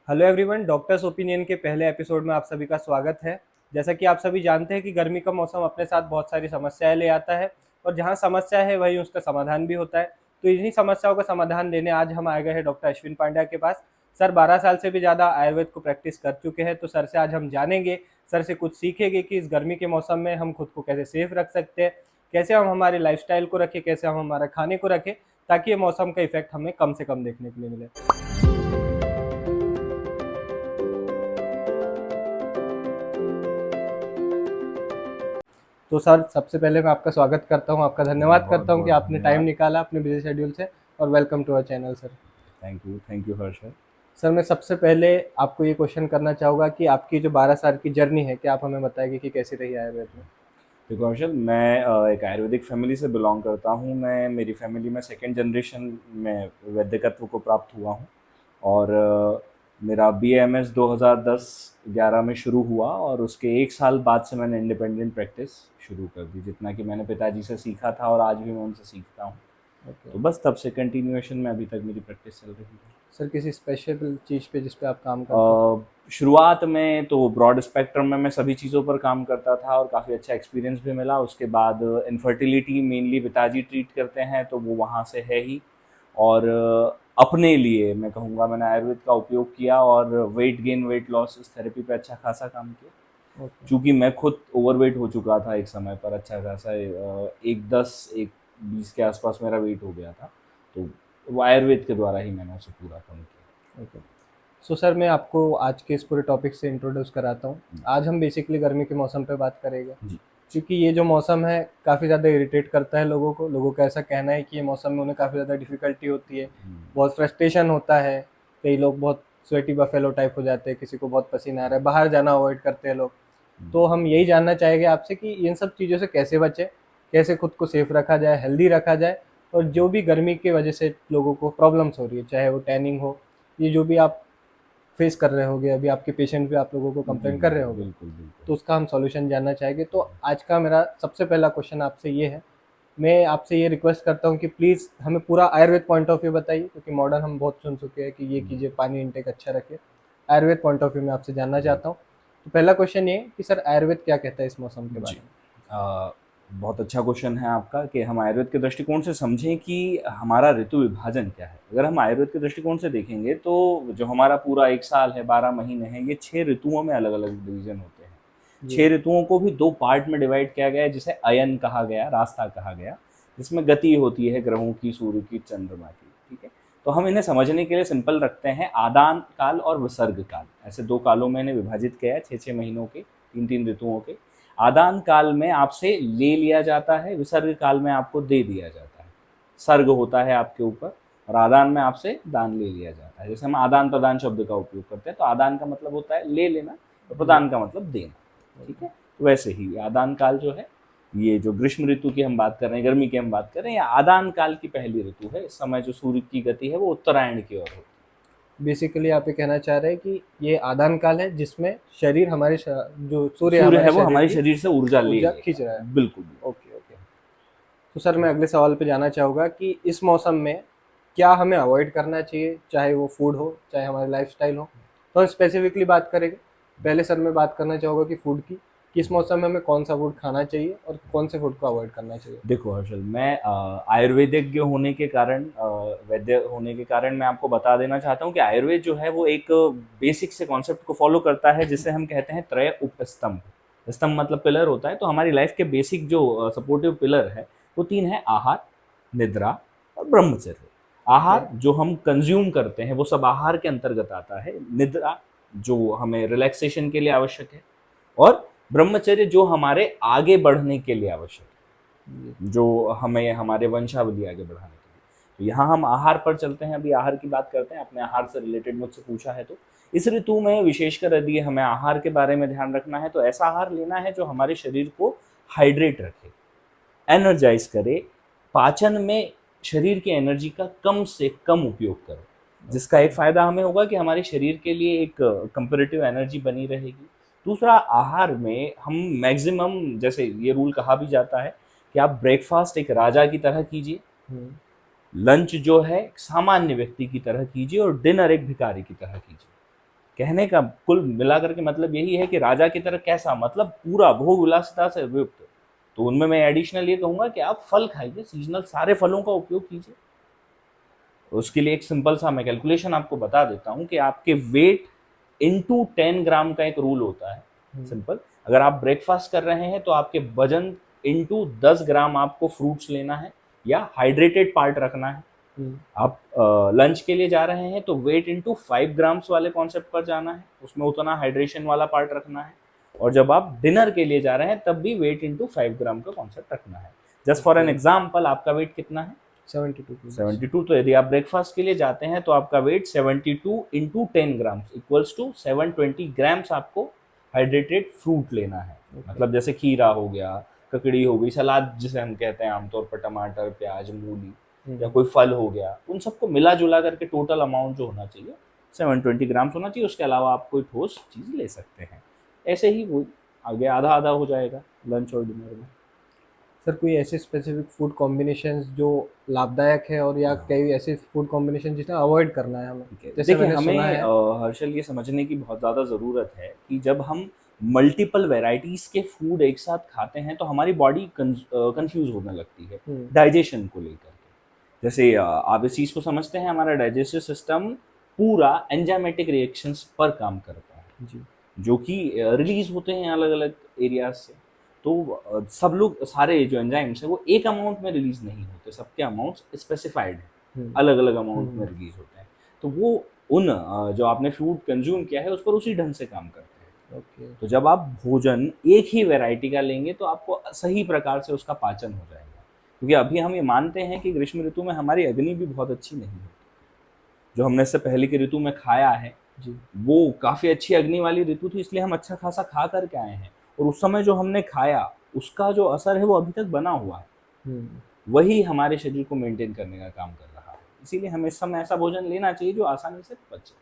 Hello everyone, doctors opinion के पहले episode में आप सभी का स्वागत है। जैसा कि आप सभी जानते हैं कि गर्मी का मौसम अपने साथ बहुत सारी समस्याएं ले आता है और जहां समस्या है वहीं उसका समाधान भी होता है। तो इन्हीं समस्याओं का समाधान लेने आज हम आए गए हैं डॉक्टर अश्विन पांड्या के पास। सर 12 साल से भी ज़्यादा आयुर्वेद को प्रैक्टिस कर चुके हैं, तो सर से आज हम जानेंगे, सर से कुछ सीखेंगे कि इस गर्मी के मौसम में हम खुद को कैसे सेफ रख सकते हैं, कैसे हम हमारे लाइफस्टाइल को रखें, कैसे हम हमारे खाने को रखें, ताकि ये मौसम का इफेक्ट हमें कम से कम देखने के लिए मिले। तो सर सबसे पहले मैं आपका स्वागत करता हूँ, आपका धन्यवाद बहुत करता हूँ कि बहुत आपने टाइम धन्यवाद। निकाला अपने बिजी शेड्यूल से। और welcome to our channel sir. Thank you Harshad. Sir मैं सबसे पहले आपको ये क्वेश्चन करना चाहूँगा कि आपकी जो 12 साल की जर्नी है, क्या आप हमें बताएंगे कि कैसी रही आयुर्वेद में? देखो हर्षद, मैं एक आयुर्वेदिक फैमिली से बिलोंग करता हूँ। मैं मेरी फैमिली में सेकंड जनरेशन में वैद्यकत्व को प्राप्त हुआ हूँ। और मेरा BAMS 2010-11 में शुरू हुआ और उसके एक साल बाद से मैंने इंडिपेंडेंट प्रैक्टिस शुरू कर दी। जितना कि मैंने पिताजी से सीखा था और आज भी मैं उनसे सीखता हूँ, ओके। तो बस तब से कंटिन्यूएशन में अभी तक मेरी प्रैक्टिस चल रही है। सर किसी स्पेशल चीज़ पे जिस पे आप काम करते हैं? शुरुआत में तो ब्रॉड स्पेक्ट्रम में मैं सभी चीज़ों पर काम करता था और काफ़ी अच्छा एक्सपीरियंस भी मिला। उसके बाद इनफर्टिलिटी मेनली पिताजी ट्रीट करते हैं, तो वो वहाँ से है ही। और अपने लिए मैं कहूँगा मैंने आयुर्वेद का उपयोग किया और वेट गेन वेट लॉस इस थेरेपी पे अच्छा खासा काम किया। ओके। चूँकि मैं खुद ओवरवेट हो चुका था एक समय पर, अच्छा खासा 1:10 1:20 के आसपास मेरा वेट हो गया था। तो वो आयुर्वेद के द्वारा ही मैंने उसे पूरा कम किया। ओके। सो सर मैं आपको आज के इस पूरे टॉपिक से इंट्रोड्यूस कराता हूँ। आज हम बेसिकली गर्मी के मौसम पे बात करेंगे, जी। क्योंकि ये जो मौसम है काफ़ी ज़्यादा इरिटेट करता है लोगों को। लोगों का ऐसा कहना है कि ये मौसम में उन्हें काफ़ी ज़्यादा डिफ़िकल्टी होती है, बहुत फ्रस्ट्रेशन होता है। कई लोग बहुत स्वेटी बफेलो टाइप हो जाते हैं, किसी को बहुत पसीना आ रहा है, बाहर जाना अवॉइड करते हैं लोग। तो हम यही जानना चाहेंगे आपसे कि इन सब चीज़ों से कैसे बचें, कैसे खुद को सेफ रखा जाए, हेल्दी रखा जाए, और जो भी गर्मी की वजह से लोगों को प्रॉब्लम्स हो रही है, चाहे वो टैनिंग हो, ये जो भी आप फेस कर रहे होगे, अभी आपके पेशेंट भी आप लोगों को जी, कंप्लेन कर रहे होंगे, बिल्कुल, बिल्कुल। तो उसका हम सॉल्यूशन जानना चाहेंगे। तो आज का मेरा सबसे पहला क्वेश्चन आपसे ये है, मैं आपसे ये रिक्वेस्ट करता हूँ कि प्लीज़ हमें पूरा आयुर्वेद पॉइंट ऑफ व्यू बताइए, क्योंकि मॉडर्न हम बहुत सुन चुके हैं कि ये हुँ, कीजिए, पानी इनटेक अच्छा रखिए। आयुर्वेद पॉइंट ऑफ व्यू में आपसे जानना जी, चाहता हूँ। तो पहला क्वेश्चन ये है कि सर आयुर्वेद क्या कहता है इस मौसम के जी। बारे में? बहुत अच्छा क्वेश्चन है आपका कि हम आयुर्वेद के दृष्टिकोण से समझें कि हमारा ऋतु विभाजन क्या है। अगर हम आयुर्वेद के दृष्टिकोण से देखेंगे तो जो हमारा पूरा 1 साल है, 12 महीने हैं, ये 6 ऋतुओं में अलग-अलग डिवीज़न होते हैं। जी। 6 ऋतुओं को भी 2 पार्ट में डिवाइड किया गया है, जिसे अयन कहा गया, रास्ता कहा गया, जिसमें गति होती है ग्रहों की, सूर्य की, चंद्रमा की, ठीक है? तो हम इन्हें समझने के लिए सिंपल रखते हैं, आदान काल और विसर्ग काल, ऐसे 2 कालों में इन्हें विभाजित किया है, 6-6 महीनों के, 3-3 ऋतुओं के। आदान काल में आपसे ले लिया जाता है, विसर्ग काल में आपको दे दिया जाता है। सर्ग होता है आपके ऊपर और आदान में आपसे दान ले लिया जाता है। जैसे हम आदान प्रदान शब्द का उपयोग करते हैं, तो आदान का मतलब होता है ले लेना और जी। प्रदान का मतलब देना, ठीक है? तो वैसे ही आदान काल जो है, ये जो ग्रीष्म ऋतु की हम बात कर रहे हैं, गर्मी की हम बात कर रहे हैं, ये आदान काल की पहली ऋतु है। इस समय जो सूर्य की गति है वो उत्तरायण की ओर होती है। बेसिकली आप ये कहना चाह रहे हैं कि ये आदान काल है जिसमें शरीर हमारे जो सूर्य सूर्य हमारे है वो शरीर हमारे की शरीर से ऊर्जा ले ऊर्जा लेगा। खींच रहा है। बिल्कुल, बिल्कुल। Okay, okay. तो सर मैं अगले सवाल पे जाना चाहूँगा कि इस मौसम में क्या हमें अवॉइड करना चाहिए, चाहे वो फूड हो, चाहे हमारी लाइफ़स्टाइल हो? तो हम स्पेसिफिकली बात करेंगे। पहले सर मैं बात करना चाहूँगा कि फूड की, कि इस मौसम में हमें कौन-सा फूड खाना चाहिए और कौन से फूड को अवॉइड करना चाहिए? देखो हर्षल, मैं आयुर्वेदिज्ञ होने के कारण, वैद्य होने के कारण मैं आपको बता देना चाहता हूँ कि आयुर्वेद जो है वो एक बेसिक से कॉन्सेप्ट को फॉलो करता है, जिसे हम कहते हैं त्रय उपस्तंभ। स्तंभ मतलब पिलर होता है, तो हमारी लाइफ के बेसिक जो सपोर्टिव पिलर है वो 3 है: आहार, निद्रा और ब्रह्मचर्य। ओके। आहार जो हम कंज्यूम करते हैं वो सब आहार के अंतर्गत आता है। निद्रा जो हमें रिलैक्सेशन के लिए आवश्यक है, और ब्रह्मचर्य जो हमारे आगे बढ़ने के लिए आवश्यक है, जी। जो हमें हमारे वंशावली आगे बढ़ाने के लिए। तो यहाँ हम आहार पर चलते हैं, अभी आहार की बात करते हैं। आपने आहार से रिलेटेड मुझसे पूछा है, तो इस ऋतु में विशेषकर यदि हमें आहार के बारे में ध्यान रखना है तो ऐसा आहार लेना है जो हमारे शरीर को हाइड्रेट रखे, एनर्जाइज करे, पाचन में शरीर की एनर्जी का कम से कम उपयोग करे, जिसका एक फ़ायदा हमें होगा कि हमारे शरीर के लिए एक कंपैरेटिव एनर्जी बनी रहेगी। दूसरा, आहार में हम मैक्सिमम, जैसे ये रूल कहा भी जाता है कि आप ब्रेकफास्ट एक राजा की तरह कीजिए, हुँ। लंच जो है एक सामान्य व्यक्ति की तरह कीजिए और डिनर एक भिखारी की तरह कीजिए। कहने का कुल मिलाकर के मतलब यही है कि राजा की तरह कैसा, मतलब पूरा भोग विलासिता से युक्त। तो उनमें मैं एडिशनल ये कहूंगा कि आप फल खाइए, सीजनल सारे फलों का उपयोग कीजिए। उसके लिए एक सिंपल सा मैं कैलकुलेशन आपको बता देता हूँ कि आपके वेट इनटू 10 ग्राम का एक रूल होता है सिंपल। अगर आप ब्रेकफास्ट कर रहे हैं तो आपके वजन इनटू 10 ग्राम आपको फ्रूट्स लेना है या हाइड्रेटेड पार्ट रखना है। आप लंच के लिए जा रहे हैं तो वेट इनटू 5 ग्राम्स वाले कॉन्सेप्ट पर जाना है, उसमें उतना हाइड्रेशन वाला पार्ट रखना है। और जब आप डिनर के लिए जा रहे हैं तब भी वेट इनटू 5 ग्राम का कॉन्सेप्ट रखना है। जस्ट फॉर एन एग्जाम्पल, आपका वेट कितना है? 72। तो यदि आप ब्रेकफास्ट के लिए जाते हैं तो आपका weight 72 into 10 grams equals to 720 grams आपको हाइड्रेटेड फ्रूट लेना है। मतलब जैसे खीरा हो गया, ककड़ी हो गई, सलाद जिसे हम कहते हैं आमतौर पर, टमाटर, प्याज, मूली या कोई फल हो गया, उन सबको मिला जुला करके टोटल अमाउंट जो होना चाहिए 720 ग्राम्स होना चाहिए। उसके अलावा आप कोई ठोस चीज़ ले सकते हैं। ऐसे ही वो आगे आधा आधा हो जाएगा लंच और डिनर में। सर कोई ऐसे स्पेसिफिक फूड कॉम्बिनेशंस जो लाभदायक है और या कई ऐसे फूड कॉम्बिनेशन जिन्हें अवॉइड करना है हमें? जैसे देखिए, मैंने हमें सुना है हर्षल ये समझने की बहुत ज़्यादा ज़रूरत है कि जब हम मल्टीपल वेराइटीज़ के फूड एक साथ खाते हैं तो हमारी बॉडी कंफ्यूज होने लगती है डाइजेशन को लेकर के। जैसे आप इस चीज़ को समझते हैं, हमारा डाइजेस्टिव सिस्टम पूरा एंजाइमेटिक रिएक्शंस पर काम करता है जी। जो कि रिलीज होते हैं अलग अलग एरियाज से। तो सब लोग, सारे जो एंजाइम्स हैं वो एक अमाउंट में रिलीज नहीं होते, सबके अमाउंट्स स्पेसिफाइड हैं, अलग अलग अमाउंट में रिलीज होते हैं। तो वो उन जो आपने फूड कंज्यूम किया है उस पर उसी ढंग से काम करते हैं। ओके। तो जब आप भोजन एक ही वैरायटी का लेंगे तो आपको सही प्रकार से उसका पाचन हो जाएगा। क्योंकि अभी हम ये मानते हैं कि ग्रीष्म ऋतु में हमारी अग्नि भी बहुत अच्छी नहीं होती। जो हमने इससे पहले की ऋतु में खाया है जी। वो काफ़ी अच्छी अग्नि वाली ऋतु थी, इसलिए हम अच्छा खासा खा करके आए हैं। और उस समय जो हमने खाया उसका जो असर है वो अभी तक बना हुआ है, वही हमारे शरीर को मेंटेन करने का काम कर रहा है। इसीलिए हमें इस समय ऐसा भोजन लेना चाहिए जो आसानी से पचे।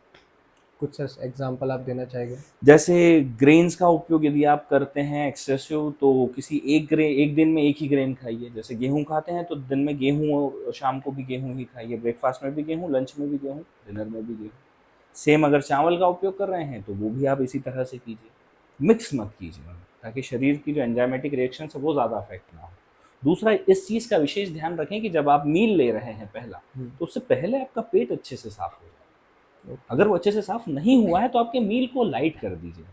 कुछ एग्जांपल आप देना चाहेंगे? जैसे ग्रेन्स का उपयोग यदि आप करते हैं एक्सेसिव तो किसी एक दिन में एक ही ग्रेन खाइए। जैसे गेहूं खाते हैं तो दिन में गेहूं और शाम को भी गेहूं ही खाइए। ब्रेकफास्ट में भी गेहूं, लंच में भी गेहूं, डिनर में भी गेहूं। सेम अगर चावल का उपयोग कर रहे हैं तो वो भी आप इसी तरह से कीजिए। मिक्स मत कीजिए ताकि शरीर की जो एंजाइमेटिक रिएक्शन है वो ज़्यादा अफेक्ट ना हो। दूसरा, इस चीज़ का विशेष ध्यान रखें कि जब आप मील ले रहे हैं पहला, तो उससे पहले आपका पेट अच्छे से साफ हो जाए। अगर वो अच्छे से साफ नहीं हुआ है तो आपके मील को लाइट कर दीजिए,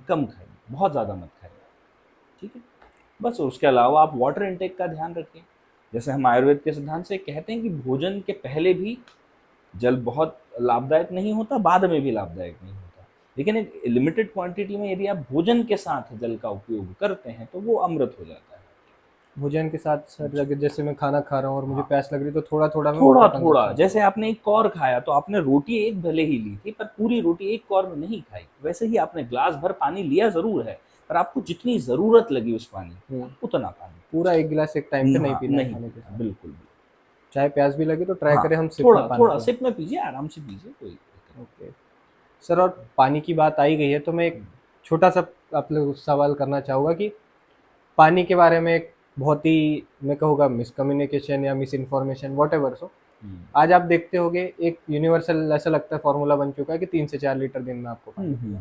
कम खाइए, बहुत ज़्यादा मत खाइए, ठीक है। बस उसके अलावा आप वाटर इनटेक का ध्यान रखें। जैसे हम आयुर्वेद के सिद्धांत से कहते हैं कि भोजन के पहले भी जल बहुत लाभदायक नहीं होता, बाद में भी लाभदायक नहीं होता, लेकिन एक लिमिटेड क्वांटिटी में यदि आप भोजन के साथ जल का उपयोग करते हैं तो वो अमृत हो जाता है। भोजन के साथ सर, जैसे मैं खाना खा रहा हूँ और मुझे प्यास लग रही तो थोड़ा थोड़ा थोड़ा जैसे आपने एक कौर खाया तो आपने रोटी एक भले ही ली थी पर पूरी रोटी एक कौर में नहीं खाई, वैसे ही आपने ग्लास भर पानी लिया जरूर है पर आपको जितनी जरूरत लगी उस पानी उतना पानी, पूरा एक गिलास एक टाइम पे नहीं पीना है नहीं, बिल्कुल भी। चाहे प्यास भी लगे तो ट्राई करें हम थोड़ा सिप में पीजिए, आराम से पीजिए, कोई। ओके सर, और पानी की बात आई गई है तो मैं एक छोटा सा आप लोग सवाल करना चाहूँगा कि पानी के बारे में एक बहुत ही मैं कहूँगा मिसकम्युनिकेशन या miss information what ever so, आज आप देखते होंगे एक यूनिवर्सल ऐसा लगता है फॉर्मूला बन चुका है कि 3 से 4 लीटर दिन में आपको पानी।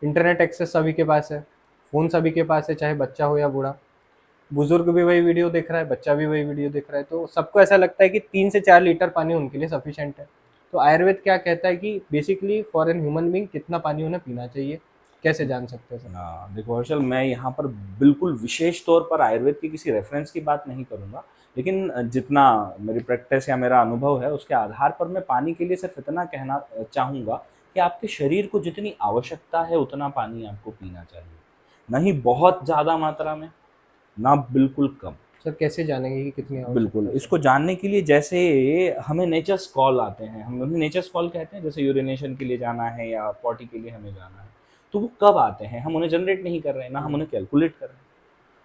इंटरनेट एक्सेस सभी के पास है, फ़ोन सभी के पास है, चाहे बच्चा हो या बूढ़ा, बुजुर्ग भी वही वीडियो देख रहा है, बच्चा भी वही वीडियो देख रहा है, तो सबको ऐसा लगता है कि 3 से 4 लीटर पानी उनके लिए सफिशिएंट है। तो आयुर्वेद क्या कहता है कि basically for an human being कितना पानी उन्हें पीना चाहिए, कैसे जान सकते हैं सर? हाँ देखो हर्षल, मैं यहाँ पर बिल्कुल विशेष तौर पर आयुर्वेद की किसी रेफरेंस की बात नहीं करूँगा, लेकिन जितना मेरी प्रैक्टिस या मेरा अनुभव है उसके आधार पर मैं पानी के लिए सिर्फ इतना कहना चाहूँगा कि आपके शरीर को जितनी आवश्यकता है उतना पानी आपको पीना चाहिए, नहीं बहुत ज़्यादा मात्रा में, ना बिल्कुल कम। सर कैसे जानेंगे कि कितनी आवश्यकता बिल्कुल, है? इसको जानने के लिए जैसे हमें नेचर्स कॉल आते हैं, हम उन्हें नेचर्स कॉल कहते हैं, जैसे यूरिनेशन के लिए जाना है या पॉटी के लिए हमें जाना है, तो वो कब आते हैं? हम उन्हें जनरेट नहीं कर रहे हैं, ना हम उन्हें कैलकुलेट कर रहे हैं।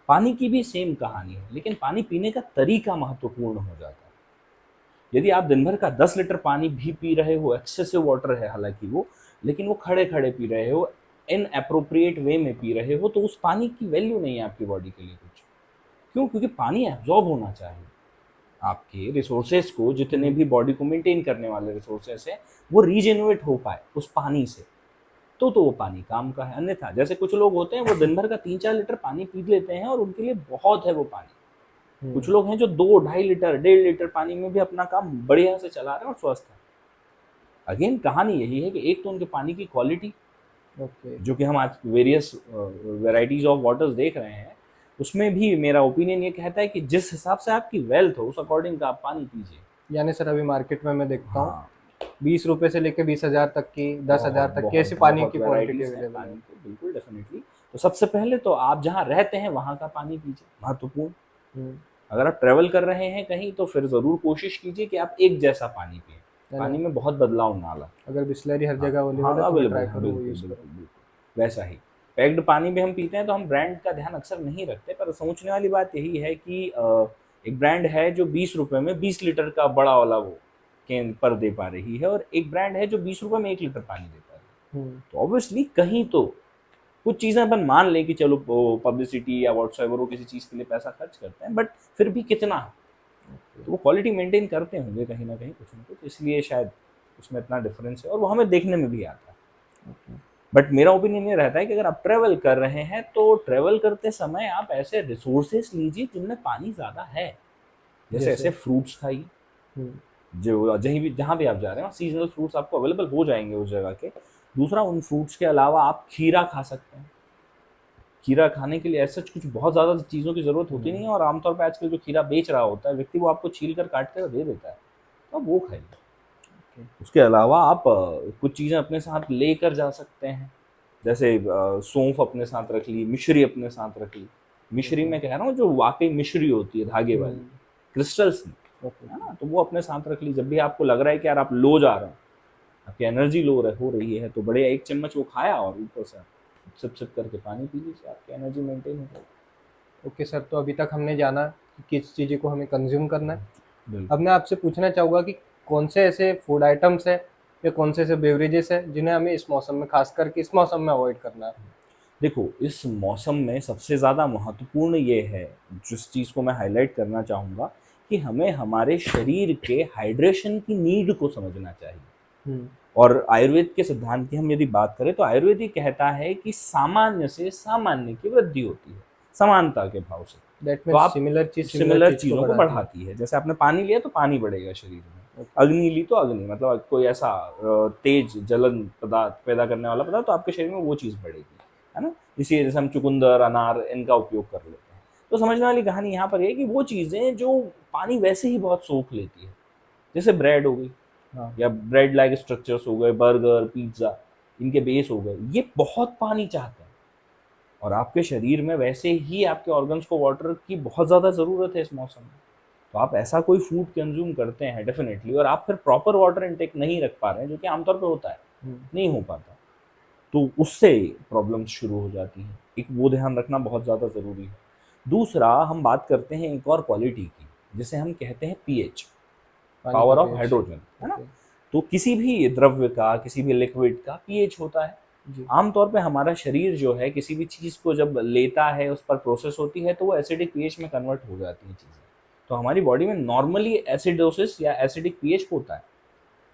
पानी की भी सेम कहानी है, लेकिन पानी पीने का तरीका महत्वपूर्ण हो जाता है। यदि आप दिन भर का 10 लीटर पानी भी पी रहे हो, एक्सेसिव वाटर है हालांकि वो, लेकिन वो खड़े खड़े पी रहे हो, इन अप्रोप्रिएट वे में पी रहे हो, तो उस पानी की वैल्यू नहीं है आपकी बॉडी के लिए कुछ। क्यों? क्योंकि पानी एब्जॉर्ब होना चाहिए। आपके रिसोर्सेज को, जितने भी बॉडी को मेंटेन करने वाले रिसोर्सेज हैं, वो रीजेनरेट हो पाए उस पानी से, तो वो पानी काम का है। अन्यथा जैसे कुछ लोग होते हैं वो दिन भर का 3-4 लीटर पानी पी लेते हैं और उनके लिए बहुत है वो पानी। कुछ लोग हैं जो 2-2.5 लीटर 1.5 लीटर पानी में भी अपना काम बढ़िया से चला रहे हैं और स्वस्थ है। अगेन कहानी यही है कि एक तो उनके पानी की क्वालिटी, ओके। जो कि हम आज वेरियस वेराइटीज ऑफ वाटर्स देख रहे हैं, उसमें भी मेरा ओपिनियन ये कहता है कि जिस हिसाब से आपकी वेल्थ हो उस अकॉर्डिंग का आप पानी पीजिए। यानी सर अभी मार्केट में मैं देखता हूँ हाँ, 20 रुपए से लेके 20,000 तक की, 10,000 तक की ऐसी पानी की क्वांटिटी varieties हैं अवेलेबल पानी है। की, बिल्कुल डेफिनेटली। तो सबसे पहले तो आप जहाँ रहते हैं वहाँ का पानी पीजिए, महत्वपूर्ण। हम्म, अगर आप ट्रेवल कर रहे हैं कहीं तो फिर ज़रूर कोशिश कीजिए कि आप एक जैसा पानी पिएं, पानी यानी में बहुत बदलाव ना लाएं। अगर बिस्लरी हर हाँ, जगह हाँ, अवेलेबल है तो मैं अवेलेबल ट्राई है, करूँ वो बिल्कुल, यूज़ करूँ। बिल्कुल, बिल्कुल। वैसा ही पैक्ड पानी भी हम पीते हैं तो हम ब्रांड का ध्यान अक्सर नहीं रखते, पर सोचने वाली बात यही है कि एक ब्रांड है जो 20 रुपए में 20 लीटर का बड़ा वाला वो कैन पर दे पा रही है, और एक ब्रांड है जो 20 रुपए में 1 लीटर पानी दे पा रही है। तो ऑब्वियसली कहीं तो कुछ चीज़ें अपन मान लें कि चलो पब्लिसिटी या व्हाट्सएवर वो किसी चीज़ के लिए पैसा खर्च करते हैं, बट फिर भी कितना है, तो वो क्वालिटी मेंटेन करते होंगे कहीं ना कहीं कुछ ना कुछ, इसलिए शायद उसमें इतना डिफरेंस है और वो हमें देखने में भी आता है। बट मेरा ओपिनियन ये रहता है कि अगर आप ट्रेवल कर रहे हैं तो ट्रेवल करते समय आप ऐसे रिसोर्सेस लीजिए जिनमें पानी ज़्यादा है। जैसे ऐसे फ्रूट्स खाइए, जो जहाँ भी आप जा रहे हैं सीजनल फ्रूट्स आपको अवेलेबल हो जाएंगे उस जगह के। दूसरा, उन फ्रूट्स के अलावा आप खीरा खा सकते हैं। खीरा खाने के लिए ऐसा कुछ बहुत ज़्यादा चीज़ों की ज़रूरत होती नहीं है, और आमतौर पर आजकल जो खीरा बेच रहा होता है व्यक्ति, वो आपको छील कर काट कर दे देता है, तो आप वो खाइए। उसके अलावा आप कुछ चीज़ें अपने साथ लेकर जा सकते हैं, जैसे सौंफ अपने साथ रख ली, मिश्री अपने साथ रख ली। मिश्री मैं कह रहा हूँ जो वाकई मिश्री होती है, धागे वाली, क्रिस्टल्स नहीं, है ना, तो वो अपने साथ रख ली। जब भी आपको लग रहा है कि यार आप लो जा रहे हैं, आपकी एनर्जी लो हो रही है, तो बढ़िया 1 चम्मच वो खाया और ऊपर से सिप सिप करके पानी पी लीजिए, आपकी एनर्जी मेंटेन हो जाएगी। ओके सर, तो अभी तक हमने जाना कि किस चीज़ को हमें कंज्यूम करना है। बिल्कुल। अब मैं आपसे पूछना चाहूँगा कि कौन से ऐसे फूड आइटम्स हैं या कौन से ऐसे बेवरेजेस हैं जिन्हें हमें इस मौसम में, खास करके इस मौसम में अवॉइड करना है। देखो, इस मौसम में सबसे ज़्यादा महत्वपूर्ण ये है, जिस चीज़ को मैं हाईलाइट करना चाहूँगा, कि हमें हमारे शरीर के हाइड्रेशन की नीड को समझना चाहिए। और आयुर्वेद के सिद्धांत की हम यदि बात करें तो आयुर्वेद ये कहता है कि सामान्य से सामान्य की वृद्धि होती है, समानता के भाव से। दैट तो मीन्स आप सिमिलर चीज़ सिमिलर चीज़ चीज़ों को बढ़ाती है। जैसे आपने पानी लिया तो पानी बढ़ेगा शरीर में, अग्नि ली तो अग्नि, मतलब कोई ऐसा तेज जलन पदार्थ पैदा करने वाला पदार्थ, तो आपके शरीर में वो चीज़ बढ़ेगी, है ना। इसी जैसे हम चुकंदर, अनार, इनका उपयोग कर लेते हैं। तो समझने वाली कहानी यहाँ पर ये है कि वो चीज़ें जो पानी वैसे ही बहुत सोख लेती है, जैसे ब्रेड हो गई, या ब्रेड लाइक स्ट्रक्चर्स हो गए, बर्गर, पिज्ज़ा, इनके बेस हो गए, ये बहुत पानी चाहते हैं, और आपके शरीर में वैसे ही आपके ऑर्गन्स को वाटर की बहुत ज़्यादा ज़रूरत है इस मौसम में। तो आप ऐसा कोई फूड कंज्यूम करते हैं डेफिनेटली, और आप फिर प्रॉपर वाटर इनटेक नहीं रख पा रहे हैं, जो कि आमतौर पे होता है, नहीं हो पाता, तो उससे प्रॉब्लम्स शुरू हो जाती हैं। एक वो ध्यान रखना बहुत ज़्यादा ज़रूरी है। दूसरा, हम बात करते हैं एक और क्वालिटी की, जिसे हम कहते हैं पीएच, पावर ऑफ हाइड्रोजन, है ना। तो किसी भी द्रव्य का, किसी भी लिक्विड का पीएच होता है। आमतौर पे हमारा शरीर जो है किसी भी चीज़ को जब लेता है, उस पर प्रोसेस होती है, तो वो एसिडिक पीएच में कन्वर्ट हो जाती हैं चीज़ें। तो हमारी बॉडी में नॉर्मली एसिडोसिस या एसिडिक पीएच होता है।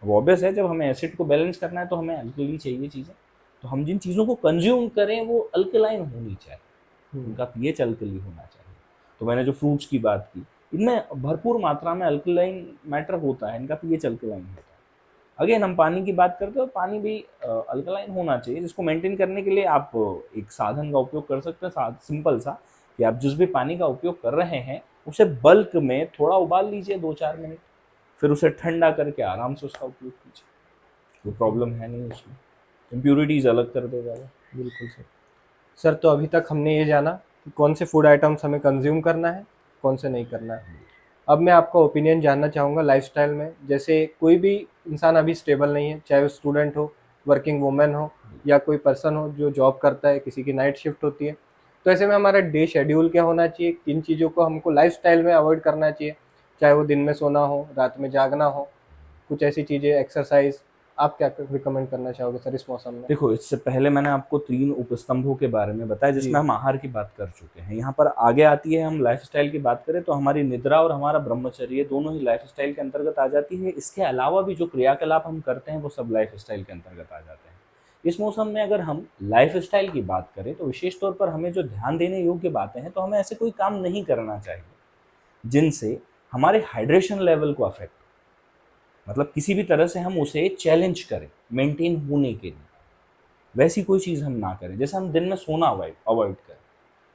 वो ऑब्वियस है, जब हमें एसिड को बैलेंस करना है तो हमें अल्कली चाहिए चीज़ें, तो हम जिन चीज़ों को कंज्यूम करें वो अल्कलाइन होनी चाहिए, उनका पीएच अल्कली होना चाहिए। तो मैंने जो फ्रूट्स की बात की, इनमें भरपूर मात्रा में अल्कलाइन मैटर होता है, इनका पीएच अल्कलाइन होता है। अगेन हम पानी की बात करते हैं, पानी भी अल्कलाइन होना चाहिए, जिसको मेंटेन करने के लिए आप एक साधन का उपयोग कर सकते हैं, सिंपल सा, कि आप जिस भी पानी का उपयोग कर रहे हैं उसे बल्क में थोड़ा उबाल लीजिए 2-4 मिनट, फिर उसे ठंडा करके आराम से उसका उपयोग कीजिए, कोई प्रॉब्लम है नहीं उसमें, इम्प्यूरिटीज़ अलग कर देगा वो। बिल्कुल सर। सर, तो अभी तक हमने ये जाना कि कौन से फूड आइटम्स हमें कंज्यूम करना है, कौन से नहीं करना है। अब मैं आपका ओपिनियन जानना चाहूँगा लाइफस्टाइल में। जैसे कोई भी इंसान अभी स्टेबल नहीं है, चाहे वो स्टूडेंट हो, वर्किंग वुमेन हो, या कोई पर्सन हो जो जॉब करता है, किसी की नाइट शिफ्ट होती है। तो ऐसे में हमारा डे शेड्यूल क्या होना चाहिए, किन चीज़ों को हमको लाइफस्टाइल में अवॉइड करना चाहिए, चाहे वो दिन में सोना हो, रात में जागना हो, कुछ ऐसी चीज़ें, एक्सरसाइज, आप क्या रिकमेंड करना चाहोगे सर इस मौसम में? देखो, इससे पहले मैंने आपको 3 उपस्तंभों के बारे में बताया, जी। जिसमें हम आहार की बात कर चुके हैं। यहाँ पर आगे आती है, हम लाइफ़स्टाइल की बात करें तो हमारी निद्रा और हमारा ब्रह्मचर्य, ये दोनों ही लाइफ़स्टाइल के अंतर्गत आ जाती है। इसके अलावा भी जो क्रियाकलाप हम करते हैं, वो सब लाइफ़स्टाइल के अंतर्गत आ जाते हैं। इस मौसम में अगर हम लाइफ़स्टाइल की बात करें, तो विशेष तौर पर हमें जो ध्यान देने योग्य बातें हैं, तो हमें ऐसे कोई काम नहीं करना चाहिए, जिनसे हमारे हाइड्रेशन लेवल को अफ़ेक्ट, मतलब किसी भी तरह से हम उसे चैलेंज करें मेंटेन होने के लिए, वैसी कोई चीज़ हम ना करें। जैसे हम दिन में सोना अवॉइड अवॉइड करें।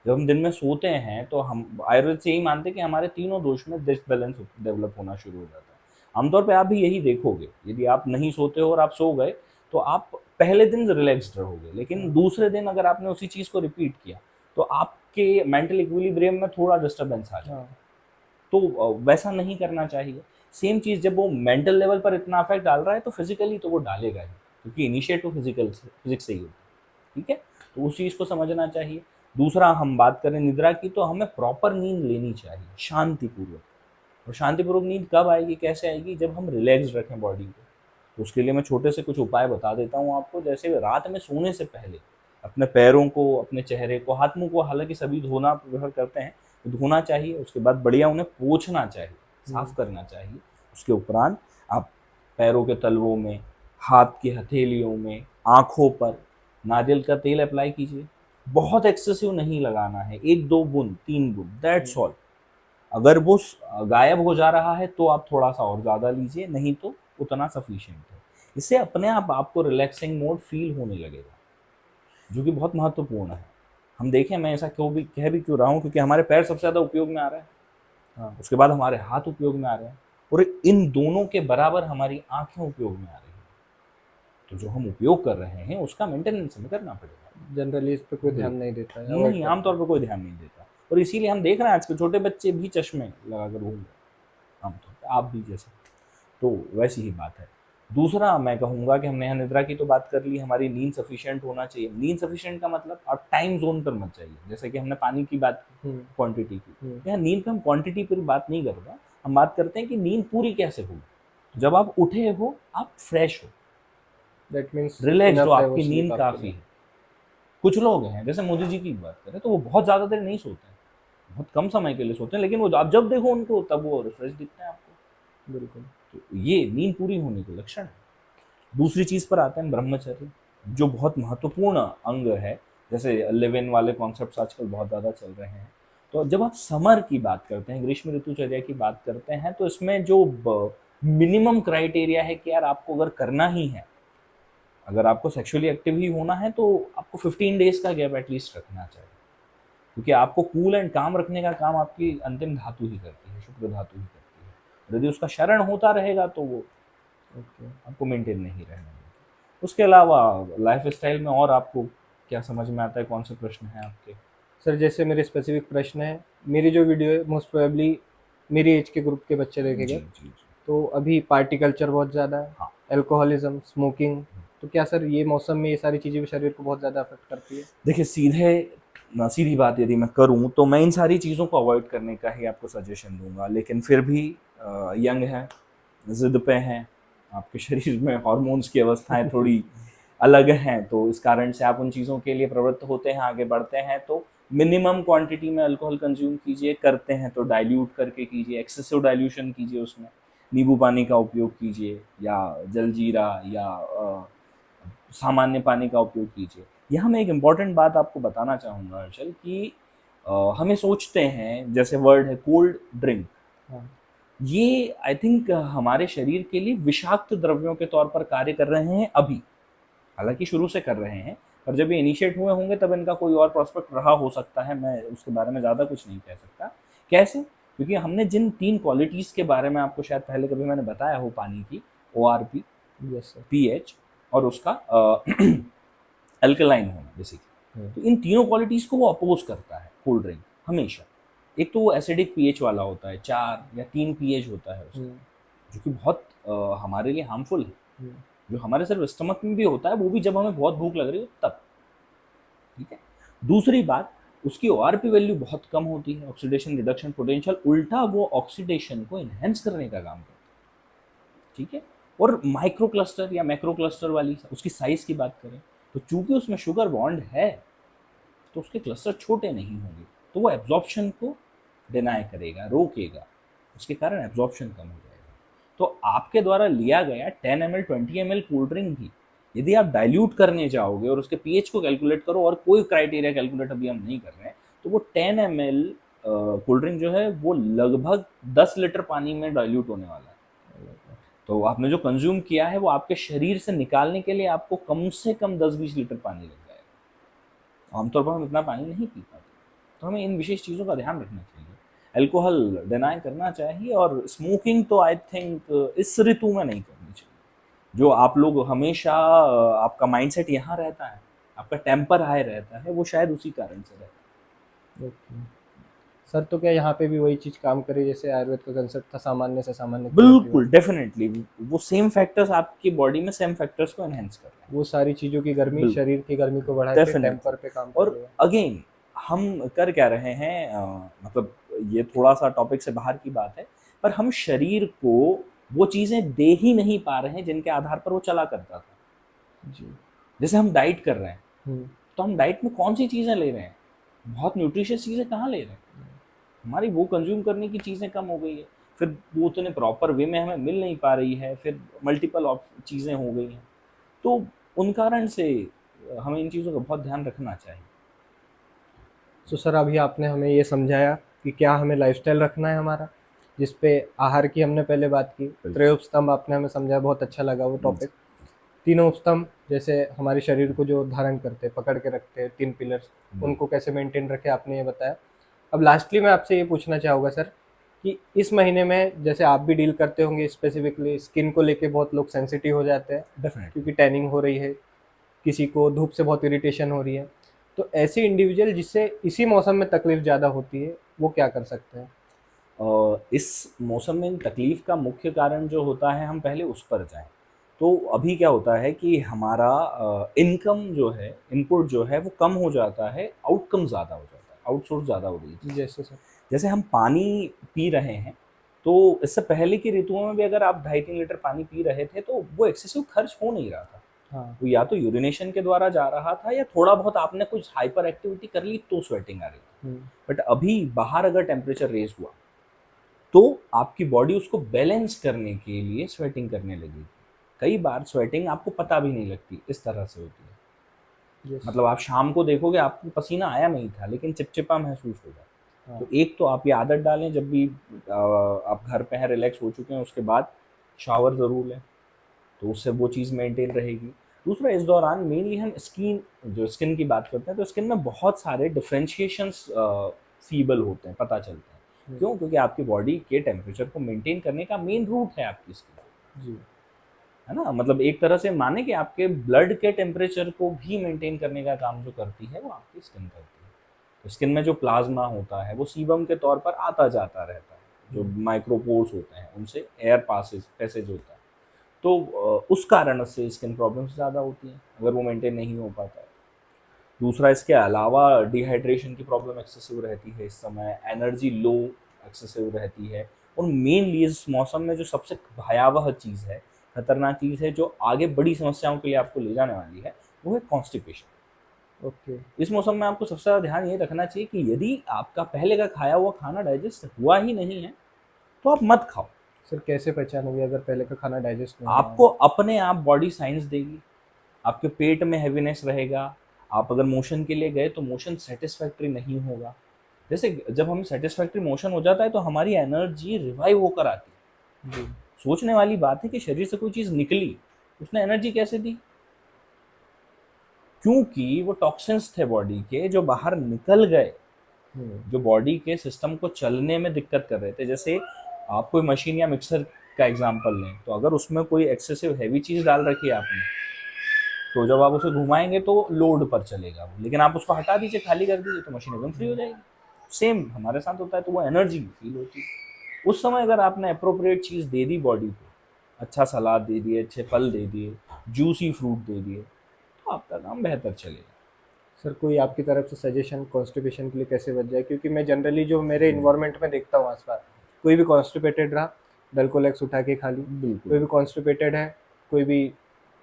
जब हम दिन में सोते हैं तो हम आयुर्वेद से यही मानते हैं कि हमारे तीनों दोष में डिसबैलेंस डेवलप होना शुरू हो जाता है। आमतौर पे आप भी यही देखोगे, यदि आप नहीं सोते हो और आप सो गए, तो आप पहले दिन रिलैक्स्ड रहोगे, लेकिन दूसरे दिन अगर आपने उसी चीज़ को रिपीट किया, तो आपके मेंटल इक्विलिब्रियम में थोड़ा डिस्टर्बेंस आ जाएगा। हाँ। तो वैसा नहीं करना चाहिए। सेम चीज़ जब वो मेंटल लेवल पर इतना इफेक्ट डाल रहा है, तो फिजिकली तो वो डालेगा ही, क्योंकि इनिशिएट तो फिजिक्स से ही होता है। ठीक है, तो उस चीज़ को समझना चाहिए। दूसरा, हम बात करें निद्रा की, तो हमें प्रॉपर नींद लेनी चाहिए शांतिपूर्वक। और शांतिपूर्वक नींद कब आएगी, कैसे आएगी? जब हम रिलैक्स रखें बॉडी को। तो उसके लिए मैं छोटे से कुछ उपाय बता देता हूँ आपको। जैसे रात में सोने से पहले अपने पैरों को, अपने चेहरे को, हाथ मुंह को हालांकि सभी धोना प्रेफर करते हैं, तो धोना चाहिए। उसके बाद बढ़िया उन्हें पोंछना चाहिए, साफ करना चाहिए। उसके उपरांत आप पैरों के तलवों में, हाथ की हथेलियों में, आँखों पर नारियल का तेल अप्लाई कीजिए। बहुत एक्सेसिव नहीं लगाना है, 1-2 बूंद, 3 बूंद, दैट्स ऑल। अगर वो गायब हो जा रहा है तो आप थोड़ा-सा और ज़्यादा लीजिए, नहीं तो उतना सफिशिएंट है। इससे अपने आप आपको रिलैक्सिंग मोड फ़ील होने लगेगा, जो कि बहुत महत्वपूर्ण है। हम देखें, मैं ऐसा कह भी क्यों रहा हूँ, क्योंकि हमारे पैर सबसे ज़्यादा उपयोग में आ रहा है। हाँ, उसके बाद हमारे हाथ उपयोग में आ रहे हैं, और इन दोनों के बराबर हमारी आँखें उपयोग में आ रही हैं। तो जो हम उपयोग कर रहे हैं, उसका मेंटेनेंस हमें करना पड़ेगा। जनरली इस पे कोई ध्यान नहीं देता है, avoid नहीं, करता आमतौर है। पर कोई ध्यान नहीं देता, और इसीलिए हम देख रहे हैं आजकल छोटे बच्चे भी चश्मे लगाकर घूम रहे हैं आमतौर पे, आप भी जैसे। तो वैसी ही बात है। दूसरा, मैं कहूँगा कि हमने यहाँ निद्रा की तो बात कर ली, हमारी नींद सफिशिएंट होना चाहिए। नींद सफिशिएंट का मतलब आप टाइम जोन पर मत जाइए। जैसे कि हमने पानी की बात की, क्वांटिटी की, यहाँ नींद पे हम क्वांटिटी पर बात नहीं कर रहे हैं। हम बात करते हैं कि नींद पूरी कैसे होगी। जब आप उठे हो, आप फ्रेश हो, दैट मीन्स रिलैक्स्ड हो, इनफ है वो आपकी नींद स्लीप आपके काफ़ी लिए। है। कुछ लोग हैं, जैसे मोदी जी की बात करें, तो वो बहुत ज़्यादा देर नहीं सोते हैं, बहुत कम समय के लिए सोते हैं, लेकिन वो आप जब देखो उनको, तब वो रिफ्रेश दिखते हैं आपको। बिल्कुल। तो ये नींद पूरी होने के लक्षण है। दूसरी चीज़ पर आते हैं, ब्रह्मचर्य, जो बहुत महत्वपूर्ण अंग है। जैसे लिव इन वाले कॉन्सेप्ट्स आजकल बहुत ज़्यादा चल रहे हैं। तो जब आप समर की बात करते हैं, ग्रीष्म ऋतुचर्या की बात करते हैं, तो इसमें जो मिनिमम क्राइटेरिया है कि यार आपको अगर करना ही है, अगर आपको सेक्सुअली एक्टिव ही होना है, तो आपको 15 डेज का गैप एटलीस्ट रखना चाहिए, क्योंकि आपको कूल एंड काम रखने का काम आपकी अंतिम धातु ही करती है, शुक्र धातु ही करती है। यदि उसका शरण होता रहेगा, तो वो आपको मेंटेन नहीं रहने देगा। उसके अलावा लाइफ स्टाइल में और आपको क्या समझ में आता है, कौन से प्रश्न हैं आपके? सर जैसे मेरे स्पेसिफिक प्रश्न है, मेरी जो वीडियो है मोस्ट प्रोबेबली मेरी एज के ग्रुप के बच्चे देखेंगे। जी जी जी। तो अभी पार्टी कल्चर बहुत ज़्यादा है, हाँ। Alcoholism, smoking. तो क्या सर ये मौसम में ये सारी चीज़ें भी शरीर को बहुत ज़्यादा अफेक्ट करती है? देखिए, सीधी बात यदि मैं करूं, तो मैं इन सारी चीज़ों को अवॉइड करने का ही आपको सजेशन दूंगा। लेकिन फिर भी यंग हैं, ज़िद पे हैं, आपके शरीर में हार्मोन्स की अवस्थाएं थोड़ी अलग हैं, तो इस कारण से आप उन चीज़ों के लिए प्रवृत्त होते हैं, आगे बढ़ते हैं। तो मिनिमम क्वांटिटी में अल्कोहल कंज्यूम कीजिए, करते हैं तो डाइल्यूट करके कीजिए, एक्सेसिव डाइल्यूशन कीजिए, उसमें नींबू पानी का उपयोग कीजिए, या जलजीरा, या सामान्य पानी का उपयोग कीजिए। यहाँ मैं एक इम्पॉर्टेंट बात आपको बताना चाहूँगा हर्षल, कि हमें सोचते हैं, जैसे वर्ड है कोल्ड ड्रिंक, हाँ। ये आई थिंक हमारे शरीर के लिए विषाक्त द्रव्यों के तौर पर कार्य कर रहे हैं अभी। हालांकि शुरू से कर रहे हैं, पर जब ये इनिशिएट हुए होंगे तब इनका कोई और प्रोस्पेक्ट रहा हो सकता है। मैं उसके बारे में ज़्यादा कुछ नहीं कह सकता। कैसे? क्योंकि हमने जिन 3 क्वालिटीज़ के बारे में आपको शायद पहले कभी मैंने बताया हो, पानी की, ORP, यस सर। pH और उसका अल्कलाइन होना बेसिकली, तो इन तीनों क्वालिटीज़ को वो अपोज करता है कोल्ड ड्रिंक हमेशा। एक तो वो एसिडिक pH वाला होता है, 4 या 3 pH होता है उसका, जो कि बहुत हमारे लिए हार्मफुल है। जो हमारे सिर्फ स्टमक में भी होता है, वो भी जब हमें बहुत भूख लग रही हो तब। ठीक है। दूसरी बात, उसकी ORP वैल्यू बहुत कम होती है, ऑक्सीडेशन रिडक्शन पोटेंशियल, उल्टा वो ऑक्सीडेशन को इनहेंस करने का काम करता है। ठीक है। और माइक्रो क्लस्टर या मैक्रो क्लस्टर वाली उसकी साइज की बात करें तो चूंकि उसमें शुगर बॉन्ड है तो उसके क्लस्टर छोटे नहीं होंगे, तो वो एब्जॉर्प्शन को डिनाई करेगा, रोकेगा, उसके कारण एब्जॉर्प्शन कम हो जाएगा। तो आपके द्वारा लिया गया 10 ml 20 ml कोल्ड ड्रिंक भी यदि आप डाइल्यूट करने जाओगे और उसके पीएच को कैलकुलेट करो, और कोई क्राइटेरिया कैलकुलेट अभी हम नहीं कर रहे हैं, तो वो 10 ml कोल्ड ड्रिंक जो है वो लगभग 10 लीटर पानी में डाइल्यूट होने वाला है। तो आपने जो कंज्यूम किया है वो आपके शरीर से निकालने के लिए आपको कम से कम 10-20 लीटर पानी लग जाएगा। आमतौर पर हम इतना पानी नहीं पी पाते, तो हमें इन विशेष चीज़ों का ध्यान रखना चाहिए। अल्कोहल डिनाई करना चाहिए, और स्मोकिंग तो आई थिंक इस ऋतु में नहीं करनी चाहिए। जो आप लोग हमेशा आपका माइंडसेट यहाँ रहता है, आपका टेम्पर हाई रहता है, वो शायद उसी कारण से रहता है। ओके सर, तो क्या यहाँ पे भी वही चीज़ काम करे जैसे आयुर्वेद का कंसेप्ट था, सामान्य से सामान्य बिल्कुल, डेफिनेटली वो सेम फैक्टर्स आपकी बॉडी में सेम फैक्टर्स को एनहेंस कर रहे हैं। वो सारी चीज़ों की गर्मी, बिल्कुल। शरीर की गर्मी को बढ़ा के डेफिनेटली। टेम्पर पे काम और करेगा। अगेन हम कर क्या रहे हैं, मतलब ये थोड़ा सा टॉपिक से बाहर की बात है, पर हम शरीर को वो चीज़ें दे ही नहीं पा रहे हैं जिनके आधार पर वो चला करता था। जी। जैसे हम डाइट कर रहे हैं, हम्म। तो हम डाइट में कौन सी चीज़ें ले रहे हैं, बहुत न्यूट्रिशियस चीज़ें कहाँ ले रहे हैं, हमारी वो कंज्यूम करने की चीज़ें कम हो गई है, फिर वो उतने प्रॉपर वे में हमें मिल नहीं पा रही है, फिर मल्टीपल चीज़ें हो गई हैं, तो उन कारण से हमें इन चीज़ों का बहुत ध्यान रखना चाहिए। तो सर अभी आपने हमें ये समझाया कि क्या हमें लाइफस्टाइल रखना है हमारा, जिस पे आहार की हमने पहले बात की, त्रयोस्तंभ आपने हमें समझाया, बहुत अच्छा लगा वो टॉपिक। तीनों स्तंभ जैसे हमारे शरीर को जो धारण करते हैं, पकड़ के रखते हैं, 3 पिलर्स, उनको कैसे मेंटेन रखे आपने ये बताया। अब लास्टली मैं आपसे ये पूछना चाहूँगा सर कि इस महीने में जैसे आप भी डील करते होंगे, स्पेसिफिकली स्किन को लेके बहुत लोग सेंसिटिव हो जाते हैं डेफिनेटली। क्योंकि टैनिंग हो रही है, किसी को धूप से बहुत इरिटेशन हो रही है, तो ऐसे इंडिविजुअल जिससे इसी मौसम में तकलीफ ज़्यादा होती है वो क्या कर सकते हैं? इस मौसम में तकलीफ का मुख्य कारण जो होता है, हम पहले उस पर जाएं। तो अभी क्या होता है कि हमारा इनकम जो है, इनपुट जो है वो कम हो जाता है, आउटकम ज़्यादा हो जाता है, आउटसोर्स ज़्यादा हो रही है। जैसे सर? जैसे हम पानी पी रहे हैं, तो इससे पहले की ऋतुओं में भी अगर आप 2.5-3 लीटर पानी पी रहे थे तो वो एक्सेसिव खर्च हो नहीं रहा था। हाँ। वो या तो यूरिनेशन के द्वारा जा रहा था, या थोड़ा बहुत आपने कुछ हाइपर एक्टिविटी कर ली तो स्वेटिंग आ रही थी। बट अभी बाहर अगर टेम्परेचर रेज हुआ तो आपकी बॉडी उसको बैलेंस करने के लिए स्वेटिंग करने लगेगी। कई बार स्वेटिंग आपको पता भी नहीं लगती, इस तरह से होती है। Yes. मतलब आप शाम को देखोगे आपको पसीना आया नहीं था, लेकिन चिपचिपा महसूस होगा। हाँ। तो एक तो आप ये आदत डालें, जब भी आप घर पे हैं, रिलैक्स हो चुके हैं, उसके बाद शावर ज़रूर लें, तो उससे वो चीज़ मेंटेन रहेगी। दूसरा, इस दौरान मेनली हम स्किन की बात करते हैं, तो स्किन में बहुत सारे डिफ्रेंशिएशंस फीबल होते हैं, पता चलते हैं। क्यों? क्योंकि आपकी बॉडी के टेम्परेचर को मेंटेन करने का मेन रूट है आपकी स्किन। जी। है ना, मतलब एक तरह से माने कि आपके ब्लड के टेम्परेचर को भी मेंटेन करने का काम जो करती है वो आपकी स्किन करती है। तो स्किन में जो प्लाज्मा होता है वो सीबम के तौर पर आता जाता रहता है, जो माइक्रोपोर्स होते हैं उनसे एयर पैसेज होता है। तो उस कारण से स्किन प्रॉब्लम्स ज़्यादा होती हैं अगर वो मेंटेन नहीं हो पाता है। दूसरा, इसके अलावा डिहाइड्रेशन की प्रॉब्लम एक्सेसिव रहती है इस समय, एनर्जी लो एक्सेसिव रहती है, और मेनली इस मौसम में जो सबसे भयावह चीज़ है, खतरनाक चीज़ है, जो आगे बड़ी समस्याओं के लिए आपको ले जाने वाली है, वो है कॉन्स्टिपेशन। ओके। इस मौसम में आपको सबसे ज़्यादा ध्यान ये रखना चाहिए कि यदि आपका पहले का खाया हुआ खाना डाइजेस्ट हुआ ही नहीं है तो आप मत खाओ। सर कैसे पहचानोगे अगर पहले का खाना डाइजेस्ट नहीं हुआ है? आपको अपने आप बॉडी साइंस देगी, आपके पेट में हैवीनेस रहेगा, आप अगर मोशन के लिए गए तो मोशन सेटिस्फैक्ट्री नहीं होगा। जैसे जब हमें सेटिस्फैक्ट्री मोशन हो जाता है तो हमारी एनर्जी रिवाइव होकर आती है। जी। सोचने वाली बात है कि शरीर से कोई चीज़ निकली, उसने एनर्जी कैसे दी? क्योंकि वो टॉक्सिन्स थे बॉडी के जो बाहर निकल गए, जो बॉडी के सिस्टम को चलने में दिक्कत कर रहे थे। जैसे आप कोई मशीन या मिक्सर का एग्जांपल लें, तो अगर उसमें कोई एक्सेसिव हैवी चीज़ डाल रखी है आपने, तो जब आप उसे घुमाएंगे तो लोड पर चलेगा वो, लेकिन आप उसको हटा दीजिए, खाली कर दीजिए, तो मशीन एकदम फ्री हो जाएगी। सेम हमारे साथ होता है, तो वो एनर्जी फील होती है। उस समय अगर आपने appropriate cheese they the body को, अच्छा सलाद दे दिए, अच्छे फल दे दिए, जूसी फ्रूट दे दिए, तो आपका काम बेहतर चलेगा। सर कोई आपकी तरफ से सजेशन कॉन्स्टिपेशन के लिए कैसे बच जाए, क्योंकि मैं जनरली जो मेरे इन्वायरमेंट में देखता हूँ आसपास, कोई भी कॉन्स्टिपेटेड रहा डल्कोलेक्स उठा के खा ली, बिल्कुल। कोई भी कॉन्स्टिपेटेड है, कोई भी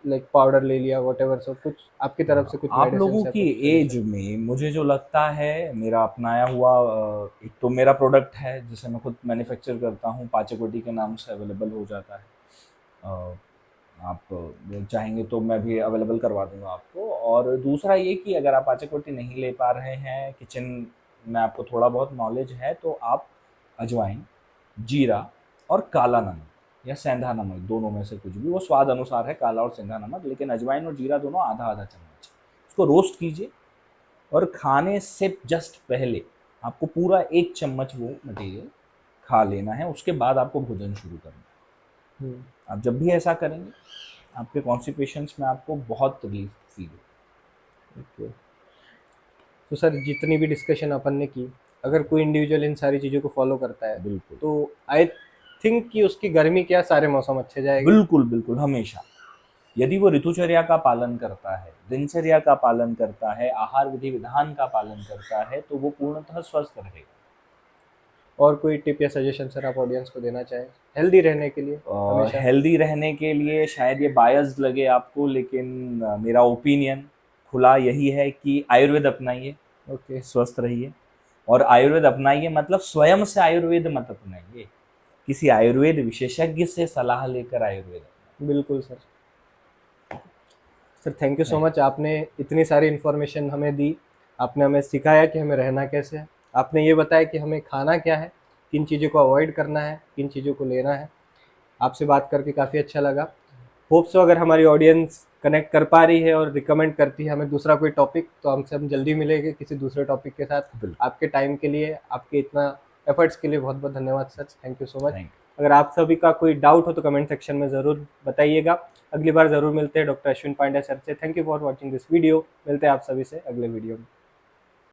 लाइक पाउडर ले लिया, व्हाटएवर, सब कुछ आपकी तरफ से कुछ आप लोगों मेडिसिन की है एज में मुझे जो लगता है, मेरा अपनाया हुआ एक तो मेरा प्रोडक्ट है जिसे मैं खुद मैन्युफैक्चर करता हूँ, पाचकोटी के नाम से अवेलेबल हो जाता है। आप चाहेंगे तो मैं भी अवेलेबल करवा दूंगा आपको। और दूसरा ये कि अगर आप पाचकोटी नहीं ले पा रहे हैं, किचन में आपको थोड़ा बहुत नॉलेज है, तो आप अजवाइन, जीरा और काला नमक या सेंधा नमक, दोनों में से कुछ भी, वो स्वाद अनुसार है, काला और सेंधा नमक, लेकिन अजवाइन और जीरा दोनों आधा आधा चम्मच, उसको रोस्ट कीजिए और खाने से जस्ट पहले आपको पूरा 1 चम्मच वो मटेरियल खा लेना है। उसके बाद आपको भोजन शुरू करना है। आप जब भी ऐसा करेंगे, आपके कॉन्स्टिपेशंस में आपको बहुत रिलीफ फील होगा। ओके, तो सर जितनी भी डिस्कशन अपन ने की, अगर कोई इंडिविजुअल इन सारी चीज़ों को फॉलो करता है बिल्कुल तो आई थिंक कि उसकी गर्मी क्या सारे मौसम अच्छे जाएंगे। बिल्कुल बिल्कुल, हमेशा यदि वो ऋतुचर्या का पालन करता है, दिनचर्या का पालन करता है, आहार विधि विधान का पालन करता है, तो वो पूर्णतः स्वस्थ रहेगा। और कोई टिप या सजेशन सर आप ऑडियंस को देना चाहें हेल्दी रहने के लिए हमेशा? हेल्दी रहने के लिए शायद ये बायस्ड लगे आपको, लेकिन मेरा ओपिनियन खुला यही है कि आयुर्वेद अपनाइए, ओके, स्वस्थ रहिए। और आयुर्वेद अपनाइए मतलब स्वयं से आयुर्वेद मत अपनाइए, किसी आयुर्वेद विशेषज्ञ से सलाह लेकर आयुर्वेद अपनाइए। बिल्कुल sir. Sir thank you so much, आपने इतनी सारी इन्फॉर्मेशन हमें दी, आपने हमें सिखाया कि हमें रहना कैसे है, आपने ये बताया कि हमें खाना क्या है, किन चीज़ों को अवॉइड करना है, किन चीज़ों को लेना है। आपसे बात करके काफ़ी अच्छा लगा। होप सो अगर हमारी ऑडियंस कनेक्ट कर पा रही है और रिकमेंड करती है हमें दूसरा कोई टॉपिक, तो हमसे हम जल्दी मिलेंगे किसी दूसरे टॉपिक के साथ। बिल्कुल। आपके टाइम के लिए, आपके इतना एफर्ट्स के लिए बहुत बहुत धन्यवाद sir, thank you so much. Thank अगर आप सभी का कोई डाउट हो तो कमेंट सेक्शन में ज़रूर बताइएगा। अगली बार ज़रूर मिलते हैं डॉक्टर अश्विन पांड्या सर से। Thank you for watching this video. मिलते हैं आप सभी से अगले वीडियो में।